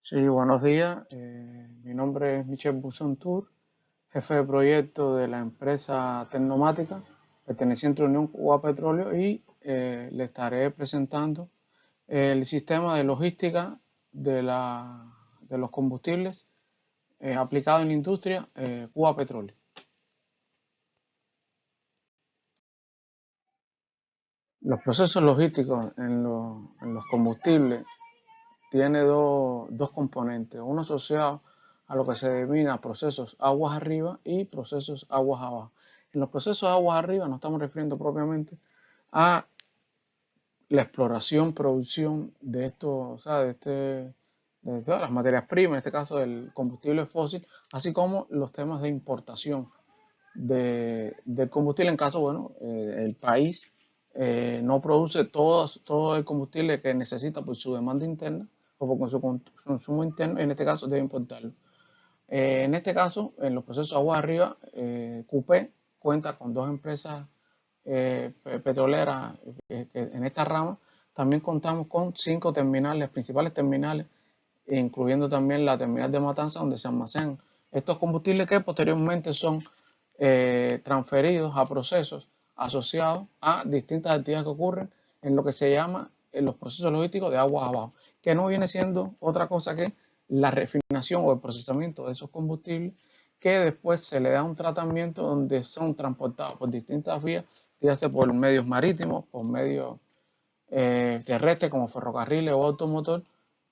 Sí, buenos días. Mi nombre es Michel Busontour, jefe de proyecto de la empresa Tecnomática, perteneciente a Unión Cuba Petróleo, y le estaré presentando el sistema de logística de los combustibles aplicado en la industria Cuba Petróleo. Los procesos logísticos en los combustibles tiene dos componentes, uno asociado a lo que se denomina procesos aguas arriba y procesos aguas abajo. En los procesos aguas arriba nos estamos refiriendo propiamente a la exploración, producción de esto, o sea, de todas las materias primas, en este caso del combustible fósil, así como los temas de importación del combustible en caso, bueno, el país no produce todo el combustible que necesita por su demanda interna o por su consumo interno, en este caso debe importarlo. En este caso, en los procesos agua arriba, CUPE cuenta con dos empresas petroleras que en esta rama. También contamos con 5 terminales, principales terminales, incluyendo también la terminal de Matanza, donde se almacenan estos combustibles que posteriormente son transferidos a procesos asociados a distintas actividades que ocurren en lo que se llama en los procesos logísticos de aguas abajo, que no viene siendo otra cosa que la refinación o el procesamiento de esos combustibles, que después se le da un tratamiento donde son transportados por distintas vías, ya sea por medios marítimos, por medios terrestres como ferrocarriles o automotor,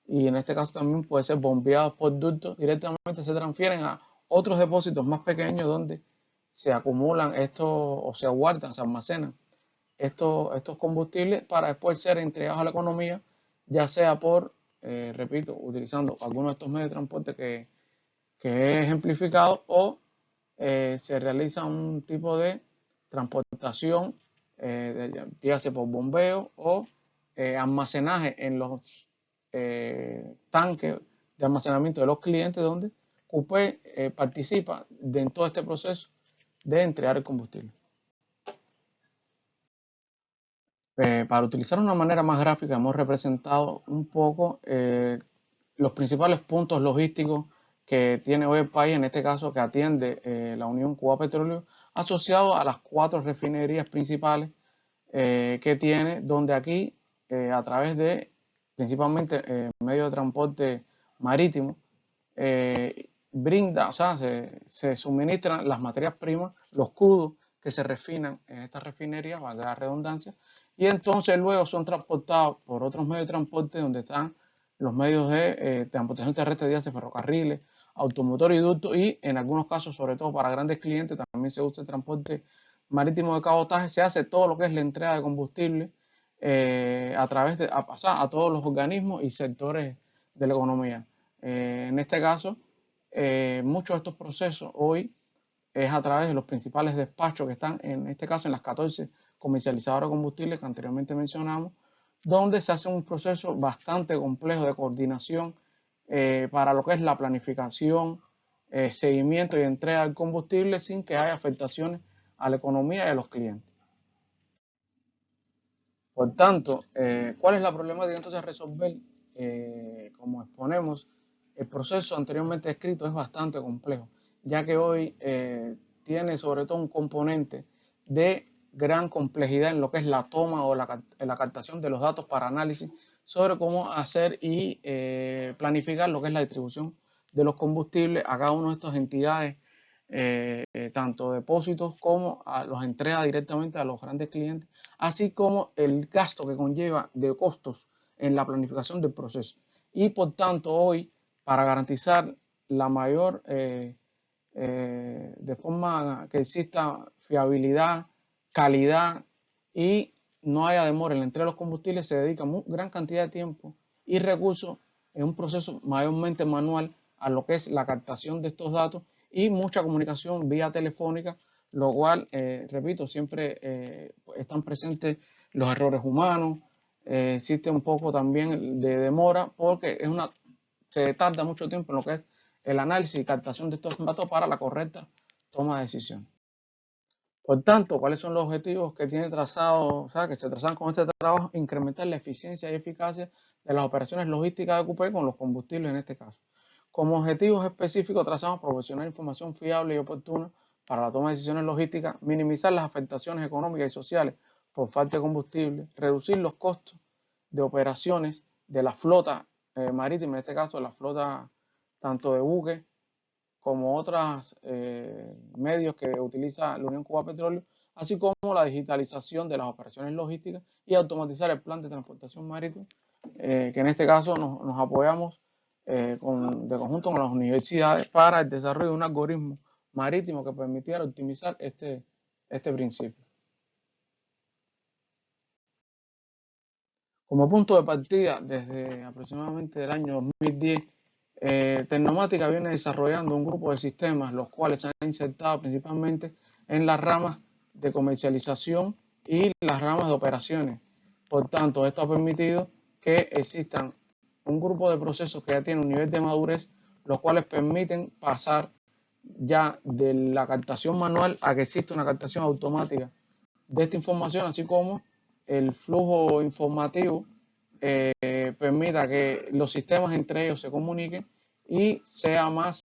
y en este caso también puede ser bombeados por ductos, directamente se transfieren a otros depósitos más pequeños donde se acumulan estos o se guardan, se almacenan estos combustibles para después ser entregados a la economía, ya sea por, repito, utilizando algunos de estos medios de transporte que he ejemplificado, o se realiza un tipo de transportación, ya sea por bombeo o almacenaje en los tanques de almacenamiento de los clientes, donde CUPE participa en todo este proceso de entregar el combustible. Para utilizar una manera más gráfica, hemos representado un poco los principales puntos logísticos que tiene hoy el país, en este caso que atiende la Unión Cuba Petróleo, asociado a las 4 refinerías principales que tiene, donde aquí, a través de principalmente medios de transporte marítimo, brinda, o sea, se suministran las materias primas, los crudos que se refinan en estas refinerías, valga la redundancia, y entonces luego son transportados por otros medios de transporte donde están los medios de transportación terrestre, de ferrocarriles, automotor y ductos, y en algunos casos, sobre todo para grandes clientes, también se usa el transporte marítimo de cabotaje. Se hace todo lo que es la entrega de combustible a través de a todos los organismos y sectores de la economía. En este caso, muchos de estos procesos hoy es a través de los principales despachos que están, en este caso, en las 14 comercializadoras de combustibles que anteriormente mencionamos, donde se hace un proceso bastante complejo de coordinación para lo que es la planificación, seguimiento y entrega del combustible sin que haya afectaciones a la economía y a los clientes. Por tanto, ¿cuál es la problemática entonces a resolver? Como exponemos, el proceso anteriormente descrito es bastante complejo, ya que hoy tiene sobre todo un componente de gran complejidad en lo que es la toma o la captación de los datos para análisis sobre cómo hacer y planificar lo que es la distribución de los combustibles a cada una de estas entidades, tanto depósitos como a los entrega directamente a los grandes clientes, así como el gasto que conlleva de costos en la planificación del proceso. Y por tanto, hoy, para garantizar la mayor, de forma que exista fiabilidad, calidad y no haya demora en la entrega de los combustibles, se dedica gran cantidad de tiempo y recursos en un proceso mayormente manual a lo que es la captación de estos datos y mucha comunicación vía telefónica, lo cual, repito, siempre están presentes los errores humanos, existe un poco también de demora porque se tarda mucho tiempo en lo que es el análisis y captación de estos datos para la correcta toma de decisión. Por tanto, ¿cuáles son los objetivos que tiene trazado, o sea, que se trazan con este trabajo? Incrementar la eficiencia y eficacia de las operaciones logísticas de CUPE con los combustibles en este caso. Como objetivos específicos trazamos proporcionar información fiable y oportuna para la toma de decisiones logísticas, minimizar las afectaciones económicas y sociales por falta de combustible, reducir los costos de operaciones de la flota marítima, en este caso la flota tanto de buques como otros medios que utiliza la Unión Cuba Petróleo, así como la digitalización de las operaciones logísticas y automatizar el plan de transportación marítima, que en este caso nos apoyamos de conjunto con las universidades para el desarrollo de un algoritmo marítimo que permitiera optimizar este principio. Como punto de partida, desde aproximadamente el año 2010, Tecnomática viene desarrollando un grupo de sistemas, los cuales se han insertado principalmente en las ramas de comercialización y las ramas de operaciones. Por tanto, esto ha permitido que existan un grupo de procesos que ya tienen un nivel de madurez, los cuales permiten pasar ya de la captación manual a que existe una captación automática de esta información, así como el flujo informativo permita que los sistemas entre ellos se comuniquen y sea más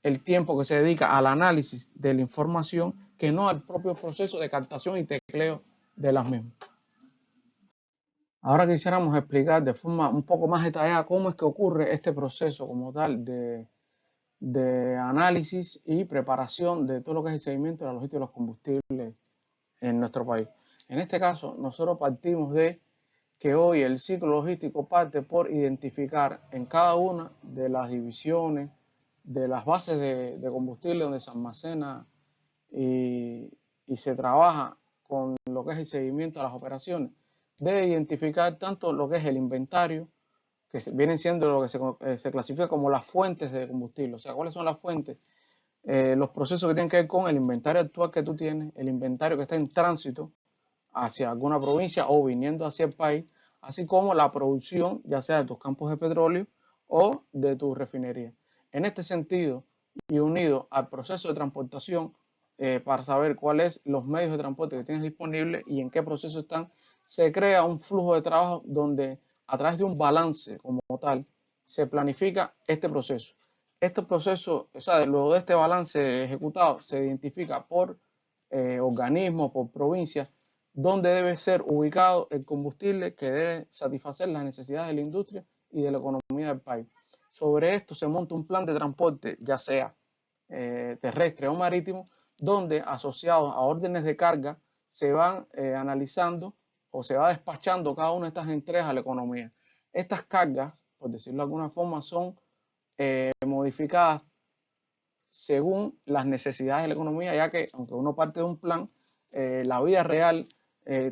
el tiempo que se dedica al análisis de la información que no al propio proceso de captación y tecleo de las mismas. Ahora quisiéramos explicar de forma un poco más detallada cómo es que ocurre este proceso como tal de análisis y preparación de todo lo que es el seguimiento de la logística de los combustibles en nuestro país. En este caso, nosotros partimos de que hoy el ciclo logístico parte por identificar en cada una de las divisiones, de las bases de combustible donde se almacena y se trabaja con lo que es el seguimiento a las operaciones, de identificar tanto lo que es el inventario, que vienen siendo lo que se clasifica como las fuentes de combustible, o sea, cuáles son las fuentes, los procesos que tienen que ver con el inventario actual que tú tienes, el inventario que está en tránsito hacia alguna provincia o viniendo hacia el país, así como la producción, ya sea de tus campos de petróleo o de tu refinería. En este sentido, y unido al proceso de transportación, para saber cuáles los medios de transporte que tienes disponibles y en qué proceso están, se crea un flujo de trabajo donde a través de un balance como tal, se planifica este proceso. Este proceso, o sea, luego de este balance ejecutado, se identifica por organismos, por provincias, donde debe ser ubicado el combustible que debe satisfacer las necesidades de la industria y de la economía del país. Sobre esto se monta un plan de transporte, ya sea terrestre o marítimo, donde asociados a órdenes de carga se van analizando o se va despachando cada una de estas entregas a la economía. Estas cargas, por decirlo de alguna forma, son modificadas según las necesidades de la economía, ya que aunque uno parte de un plan, la vida real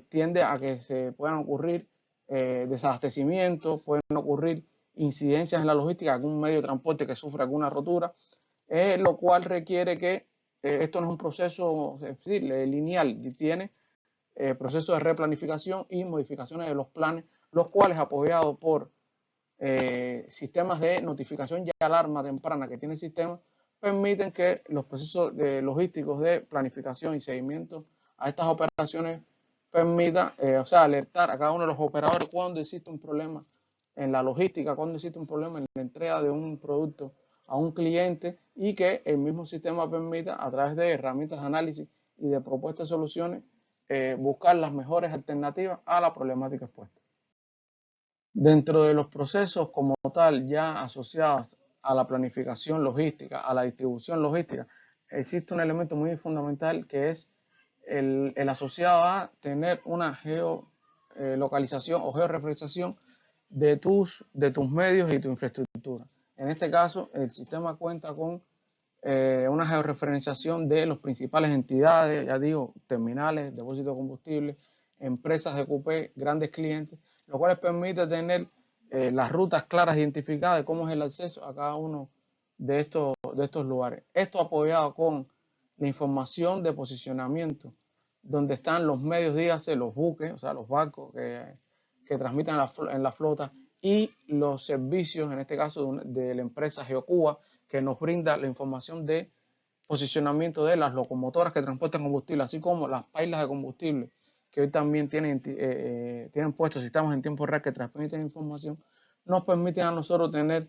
tiende a que se puedan ocurrir desabastecimientos, pueden ocurrir incidencias en la logística, algún medio de transporte que sufre alguna rotura, lo cual requiere que esto no es un proceso lineal, tiene procesos de replanificación y modificaciones de los planes, los cuales apoyados por sistemas de notificación y alarma temprana que tiene el sistema, permiten que los procesos logísticos de planificación y seguimiento a estas operaciones permita, o sea, alertar a cada uno de los operadores cuando existe un problema en la logística, cuando existe un problema en la entrega de un producto a un cliente y que el mismo sistema permita, a través de herramientas de análisis y de propuestas de soluciones, buscar las mejores alternativas a la problemática expuesta. Dentro de los procesos como tal ya asociados a la planificación logística, a la distribución logística, existe un elemento muy fundamental que es el asociado a tener una geolocalización o georreferenciación de tus medios y tu infraestructura. En este caso, el sistema cuenta con una georreferenciación de las principales entidades, ya digo, terminales, depósitos de combustible, empresas de CUPE, grandes clientes, lo cual permite tener las rutas claras identificadas de cómo es el acceso a cada uno de estos lugares. Esto apoyado con la información de posicionamiento, donde están los medios, dígase, los buques, o sea, los barcos que transmiten en la flota y los servicios, en este caso de la empresa GeoCuba, que nos brinda la información de posicionamiento de las locomotoras que transportan combustible, así como las pailas de combustible, que hoy también tienen puestos sistemas en tiempo real que transmiten información, nos permiten a nosotros tener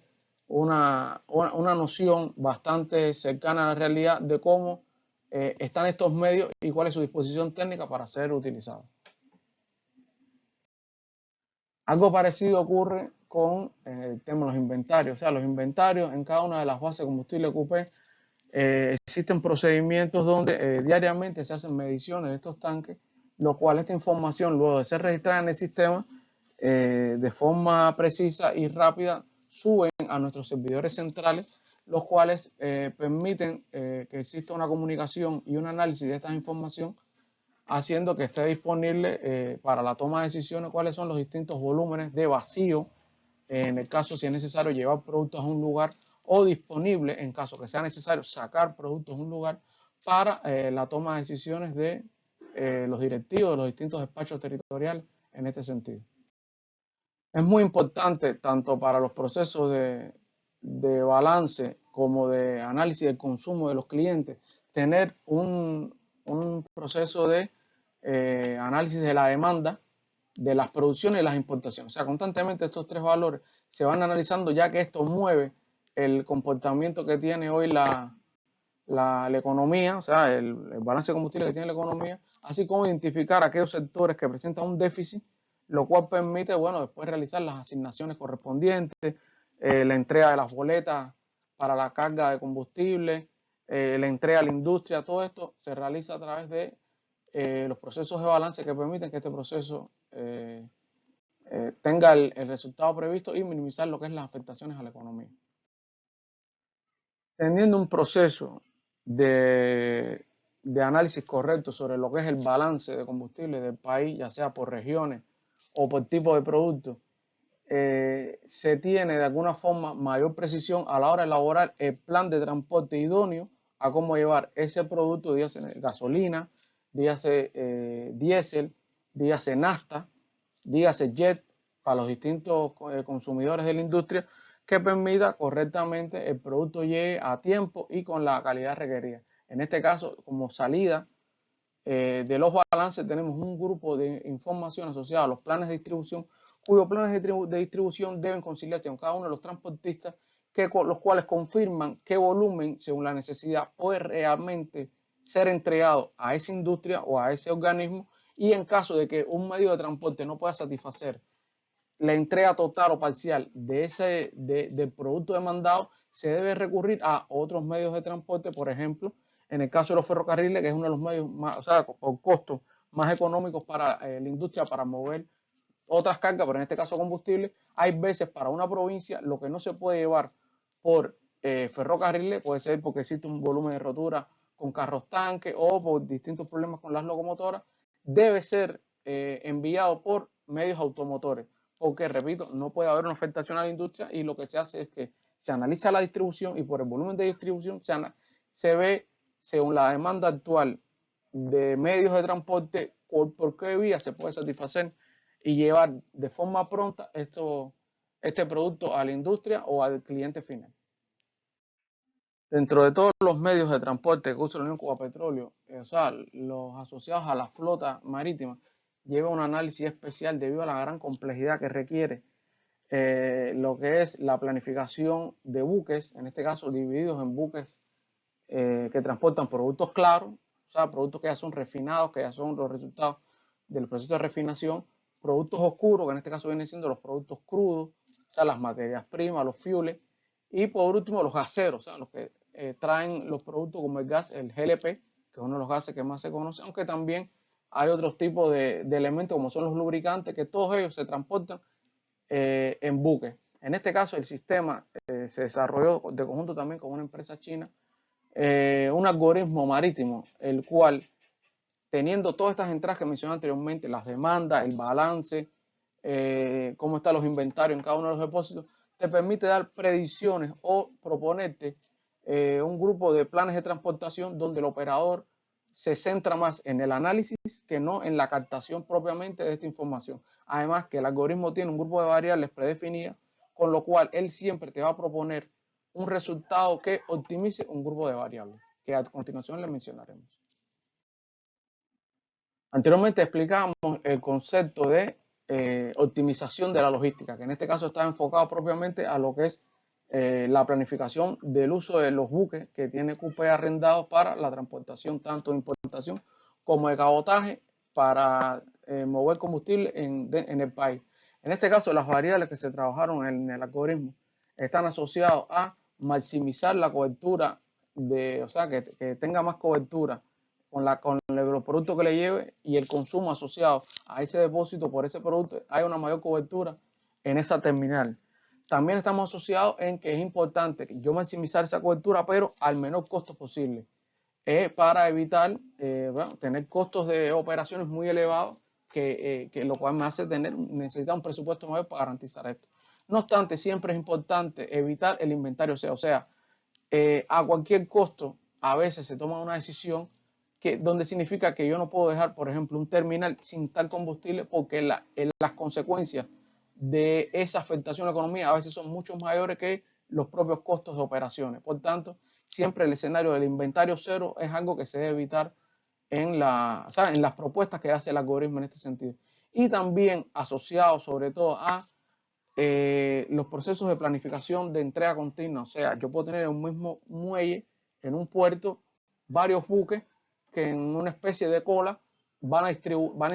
una noción bastante cercana a la realidad de cómo están estos medios y cuál es su disposición técnica para ser utilizados. Algo parecido ocurre con el tema de los inventarios. O sea, los inventarios en cada una de las bases de combustible QP existen procedimientos donde diariamente se hacen mediciones de estos tanques, lo cual esta información, luego de ser registrada en el sistema, de forma precisa y rápida, suben a nuestros servidores centrales, los cuales permiten que exista una comunicación y un análisis de esta información, haciendo que esté disponible para la toma de decisiones cuáles son los distintos volúmenes de vacío, en el caso si es necesario llevar productos a un lugar, o disponible en caso que sea necesario sacar productos de un lugar para la toma de decisiones de los directivos de los distintos despachos territoriales en este sentido. Es muy importante tanto para los procesos de balance como de análisis del consumo de los clientes tener un proceso de análisis de la demanda, de las producciones y las importaciones. O sea, constantemente estos tres valores se van analizando, ya que esto mueve el comportamiento que tiene hoy la economía, o sea, el balance de combustible que tiene la economía, así como identificar aquellos sectores que presentan un déficit, lo cual permite, bueno, después realizar las asignaciones correspondientes, la entrega de las boletas para la carga de combustible, la entrega a la industria. Todo esto se realiza a través de los procesos de balance que permiten que este proceso tenga el resultado previsto y minimizar lo que es las afectaciones a la economía. Teniendo un proceso de análisis correcto sobre lo que es el balance de combustible del país, ya sea por regiones o por tipo de producto, se tiene de alguna forma mayor precisión a la hora de elaborar el plan de transporte idóneo a cómo llevar ese producto, dígase gasolina, dígase diésel, dígase nafta, dígase jet, para los distintos consumidores de la industria, que permita correctamente el producto llegue a tiempo y con la calidad requerida. En este caso, como salida de los balances, tenemos un grupo de información asociada a los planes de distribución, cuyos planes de distribución deben conciliarse con cada uno de los transportistas, los cuales confirman qué volumen, según la necesidad, puede realmente ser entregado a esa industria o a ese organismo, y en caso de que un medio de transporte no pueda satisfacer la entrega total o parcial del producto demandado, se debe recurrir a otros medios de transporte, por ejemplo, en el caso de los ferrocarriles, que es uno de los medios más, o sea, por costo más económicos para la industria para mover otras cargas, pero en este caso combustible. Hay veces para una provincia lo que no se puede llevar por ferrocarriles, puede ser porque existe un volumen de rotura con carros tanques o por distintos problemas con las locomotoras, debe ser enviado por medios automotores, porque, repito, no puede haber una afectación a la industria, y lo que se hace es que se analiza la distribución y por el volumen de distribución se ve, según la demanda actual de medios de transporte, por qué vía se puede satisfacer y llevar de forma pronta este producto a la industria o al cliente final. Dentro de todos los medios de transporte que usa la Unión Cuba Petróleo, o sea, los asociados a la flota marítima, lleva un análisis especial debido a la gran complejidad que requiere lo que es la planificación de buques, en este caso divididos en buques que transportan productos claros, o sea, productos que ya son refinados, que ya son los resultados del proceso de refinación, productos oscuros, que en este caso vienen siendo los productos crudos, o sea, las materias primas, los fuels, y por último los gaseros, o sea, los que traen los productos como el gas, el GLP, que es uno de los gases que más se conoce, aunque también hay otros tipos de elementos como son los lubricantes, que todos ellos se transportan en buques. En este caso el sistema se desarrolló de conjunto también con una empresa china, un algoritmo marítimo, el cual, teniendo todas estas entradas que mencioné anteriormente, las demandas, el balance, cómo están los inventarios en cada uno de los depósitos, te permite dar predicciones o proponerte un grupo de planes de transportación donde el operador se centra más en el análisis que no en la captación propiamente de esta información. Además que el algoritmo tiene un grupo de variables predefinidas, con lo cual él siempre te va a proponer un resultado que optimice un grupo de variables. que a continuación les mencionaremos. Anteriormente explicábamos el concepto de optimización de la logística, que en este caso está enfocado propiamente a lo que es la planificación del uso de los buques que tiene CUPE arrendados para la transportación tanto de importación como de cabotaje para mover combustible en el país. En este caso, las variables que se trabajaron en el algoritmo están asociadas a maximizar la cobertura, o sea, que tenga más cobertura con los productos que le lleve y el consumo asociado a ese depósito por ese producto, hay una mayor cobertura en esa terminal. También estamos asociados en que es importante yo maximizar esa cobertura, pero al menor costo posible, para evitar tener costos de operaciones muy elevados, que lo cual me hace necesitar un presupuesto mayor para garantizar esto. No obstante, siempre es importante evitar el inventario, o sea, a cualquier costo, a veces se toma una decisión donde significa que yo no puedo dejar, por ejemplo, un terminal sin tal combustible porque las consecuencias de esa afectación a la economía a veces son mucho mayores que los propios costos de operaciones. Por tanto, siempre el escenario del inventario cero es algo que se debe evitar en las propuestas que hace el algoritmo en este sentido. Y también asociado sobre todo a los procesos de planificación de entrega continua. O sea, yo puedo tener en un mismo muelle, en un puerto, varios buques que en una especie de cola van a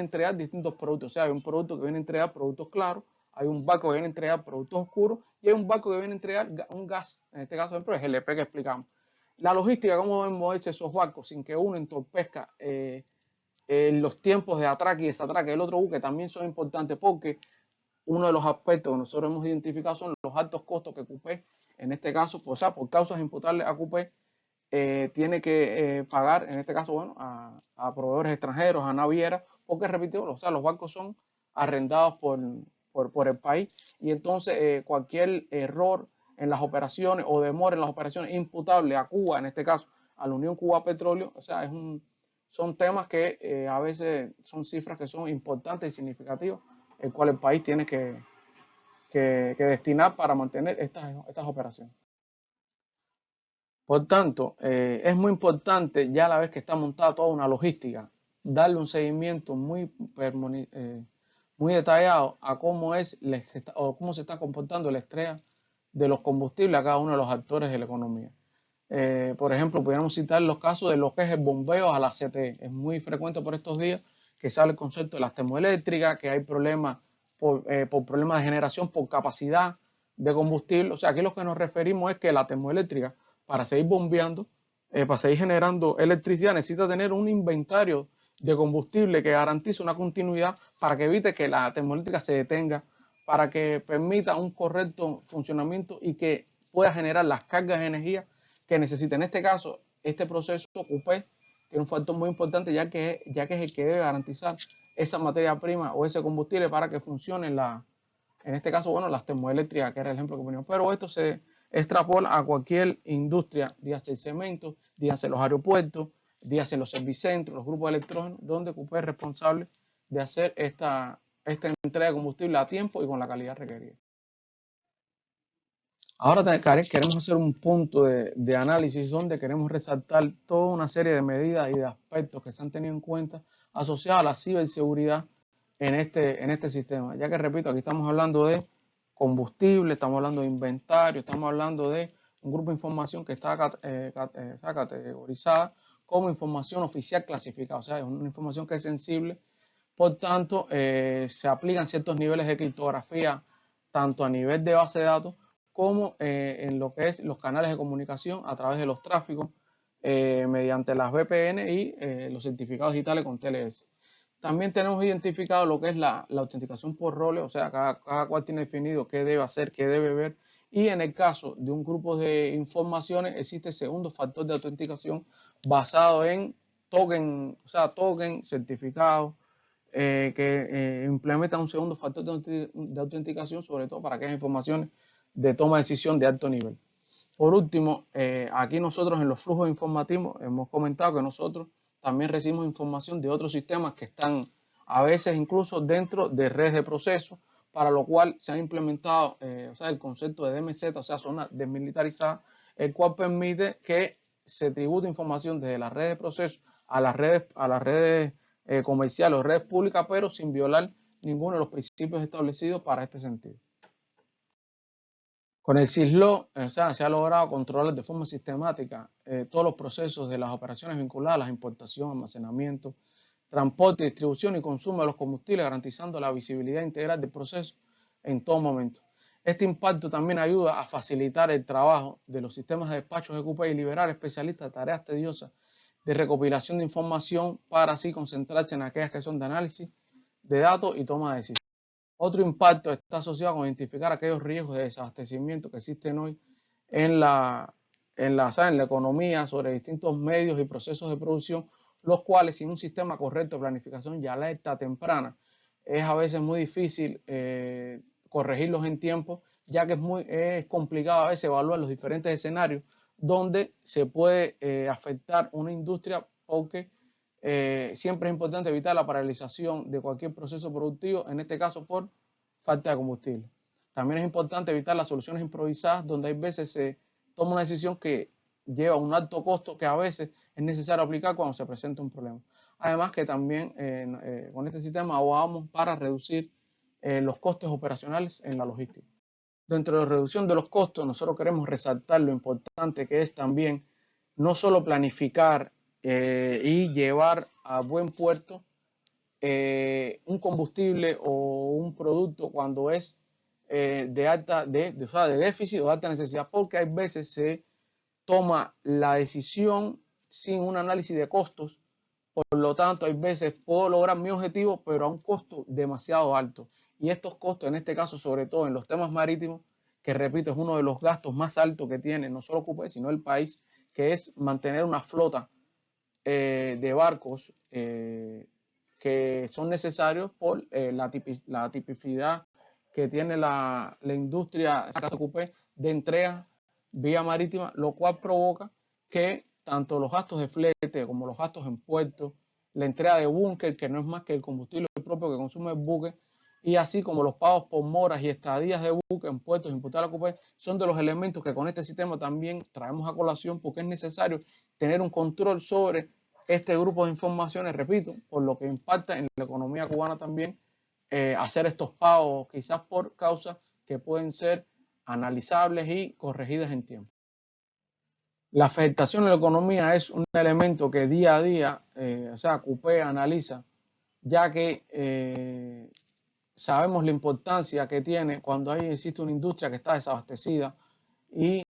entregar distintos productos. O sea, hay un producto que viene a entregar productos claros, hay un barco que viene a entregar productos oscuros y hay un barco que viene a entregar un gas, en este caso es GLP que explicamos. La logística, cómo deben moverse esos barcos sin que uno entorpezca los tiempos de atraque y desatraque del otro buque, también son importantes porque uno de los aspectos que nosotros hemos identificado son los altos costos que CUPE, en este caso, pues, por causas imputables a CUPE, tiene que pagar, en este caso, bueno, a proveedores extranjeros, a navieras, porque repito, o sea, los barcos son arrendados por el país y entonces cualquier error en las operaciones o demora en las operaciones imputable a Cuba, en este caso, a la Unión Cuba Petróleo, o sea, son temas que a veces son cifras que son importantes y significativas, el cual el país tiene que destinar para mantener estas operaciones. Por tanto, es muy importante, ya a la vez que está montada toda una logística, darle un seguimiento muy detallado a cómo cómo se está comportando la estrella de los combustibles a cada uno de los actores de la economía. Por ejemplo, pudiéramos citar los casos de lo que es el bombeo a la CTE. Es muy frecuente por estos días que sale el concepto de las termoeléctricas, que hay problemas por problemas de generación, por capacidad de combustible. O sea, aquí lo que nos referimos es que la termoeléctrica, para seguir bombeando, para seguir generando electricidad, necesita tener un inventario de combustible que garantice una continuidad para que evite que la termoeléctrica se detenga, para que permita un correcto funcionamiento y que pueda generar las cargas de energía que necesita. En este caso, este proceso CUPE tiene un factor muy importante ya que es el que debe garantizar esa materia prima o ese combustible para que funcione en este caso, bueno, las termoeléctricas, que era el ejemplo que poníamos. Pero esto se extrapola a cualquier industria, dígase el cemento, dígase los aeropuertos, dígase los servicentros, los grupos de electrógenos, donde CUPE es responsable de hacer esta entrega de combustible a tiempo y con la calidad requerida. Ahora queremos hacer un punto de análisis donde queremos resaltar toda una serie de medidas y de aspectos que se han tenido en cuenta asociados a la ciberseguridad en este sistema. Ya que, repito, aquí estamos hablando de combustible, estamos hablando de inventario, estamos hablando de un grupo de información que está categorizada como información oficial clasificada, o sea, es una información que es sensible. Por tanto, se aplican ciertos niveles de criptografía, tanto a nivel de base de datos como en lo que es los canales de comunicación a través de los tráficos mediante las VPN y los certificados digitales con TLS. También tenemos identificado lo que es la autenticación por roles, o sea, cada cual tiene definido qué debe hacer, qué debe ver. Y en el caso de un grupo de informaciones, existe el segundo factor de autenticación basado en token, o sea, token, certificado, que implementa un segundo factor de autenticación, sobre todo para aquellas informaciones de toma de decisión de alto nivel. Por último, aquí nosotros en los flujos informativos hemos comentado que nosotros también recibimos información de otros sistemas que están a veces incluso dentro de redes de procesos, para lo cual se ha implementado el concepto de DMZ, o sea, zona desmilitarizada, el cual permite que se tributa información desde las redes de proceso a las redes comerciales o redes públicas, pero sin violar ninguno de los principios establecidos para este sentido. Con el SISLO, se ha logrado controlar de forma sistemática todos los procesos de las operaciones vinculadas a la importación, almacenamiento, transporte, distribución y consumo de los combustibles, garantizando la visibilidad integral del proceso en todo momento. Este impacto también ayuda a facilitar el trabajo de los sistemas de despachos de CUPE y liberar especialistas de tareas tediosas de recopilación de información para así concentrarse en aquellas que son de análisis de datos y toma de decisiones. Otro impacto está asociado con identificar aquellos riesgos de desabastecimiento que existen hoy en la economía sobre distintos medios y procesos de producción, los cuales sin un sistema correcto de planificación y alerta temprana es a veces muy difícil corregirlos en tiempo, ya que es complicado a veces evaluar los diferentes escenarios donde se puede afectar una industria, porque siempre es importante evitar la paralización de cualquier proceso productivo, en este caso por falta de combustible. También es importante evitar las soluciones improvisadas, donde hay veces se toma una decisión que lleva un alto costo que a veces es necesario aplicar cuando se presenta un problema. Además que también con este sistema abogamos para reducir los costes operacionales en la logística. Dentro de la reducción de los costos, nosotros queremos resaltar lo importante que es también no solo planificar y llevar a buen puerto un combustible o un producto cuando es de déficit o de alta necesidad, porque hay veces se toma la decisión sin un análisis de costos. Por lo tanto, hay veces puedo lograr mi objetivo, pero a un costo demasiado alto. Y estos costos, en este caso, sobre todo en los temas marítimos, que repito, es uno de los gastos más altos que tiene no solo CUPE, sino el país, que es mantener una flota de barcos que son necesarios por la tipicidad que tiene la industria de entrega vía marítima, lo cual provoca que tanto los gastos de flete como los gastos en puerto, la entrega de búnker, que no es más que el combustible propio que consume el buque, y así como los pagos por moras y estadías de buque en puertos imputados a la CUPE, son de los elementos que con este sistema también traemos a colación, porque es necesario tener un control sobre este grupo de informaciones, repito, por lo que impacta en la economía cubana también, hacer estos pagos quizás por causas que pueden ser analizables y corregidas en tiempo. La afectación en la economía es un elemento que día a día, CUPE analiza, ya que sabemos la importancia que tiene cuando existe una industria que está desabastecida y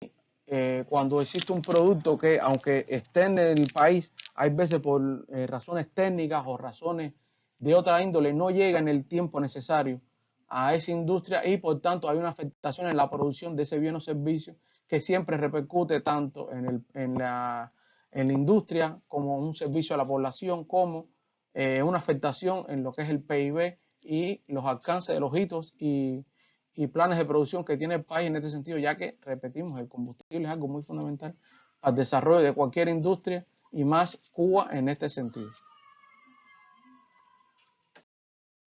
cuando existe un producto que, aunque esté en el país, hay veces por razones técnicas o razones de otra índole, no llega en el tiempo necesario a esa industria y por tanto hay una afectación en la producción de ese bien o servicio que siempre repercute tanto en la industria como un servicio a la población, como una afectación en lo que es el PIB y los alcances de los hitos y planes de producción que tiene el país en este sentido, ya que, repetimos, el combustible es algo muy fundamental para el desarrollo de cualquier industria y más Cuba en este sentido.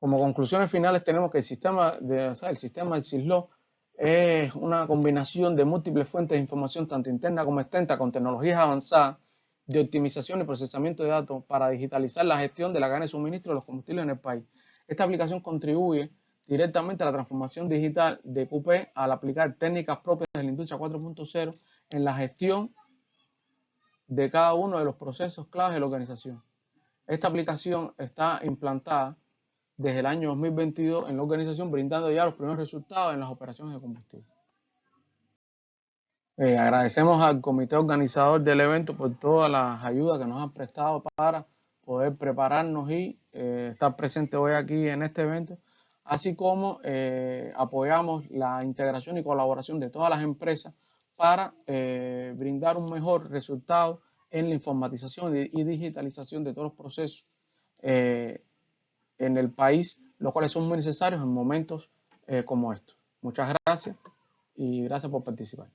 Como conclusiones finales tenemos que el sistema del SISLO es una combinación de múltiples fuentes de información, tanto interna como externa, con tecnologías avanzadas de optimización y procesamiento de datos para digitalizar la gestión de la cadena de suministro de los combustibles en el país. Esta aplicación contribuye directamente a la transformación digital de CUPE al aplicar técnicas propias de la industria 4.0 en la gestión de cada uno de los procesos claves de la organización. Esta aplicación está implantada desde el año 2022 en la organización, brindando ya los primeros resultados en las operaciones de combustible. Agradecemos al comité organizador del evento por todas las ayudas que nos han prestado para poder prepararnos y estar presentes hoy aquí en este evento, así como apoyamos la integración y colaboración de todas las empresas para brindar un mejor resultado en la informatización y digitalización de todos los procesos en el país, los cuales son muy necesarios en momentos como estos. Muchas gracias y gracias por participar.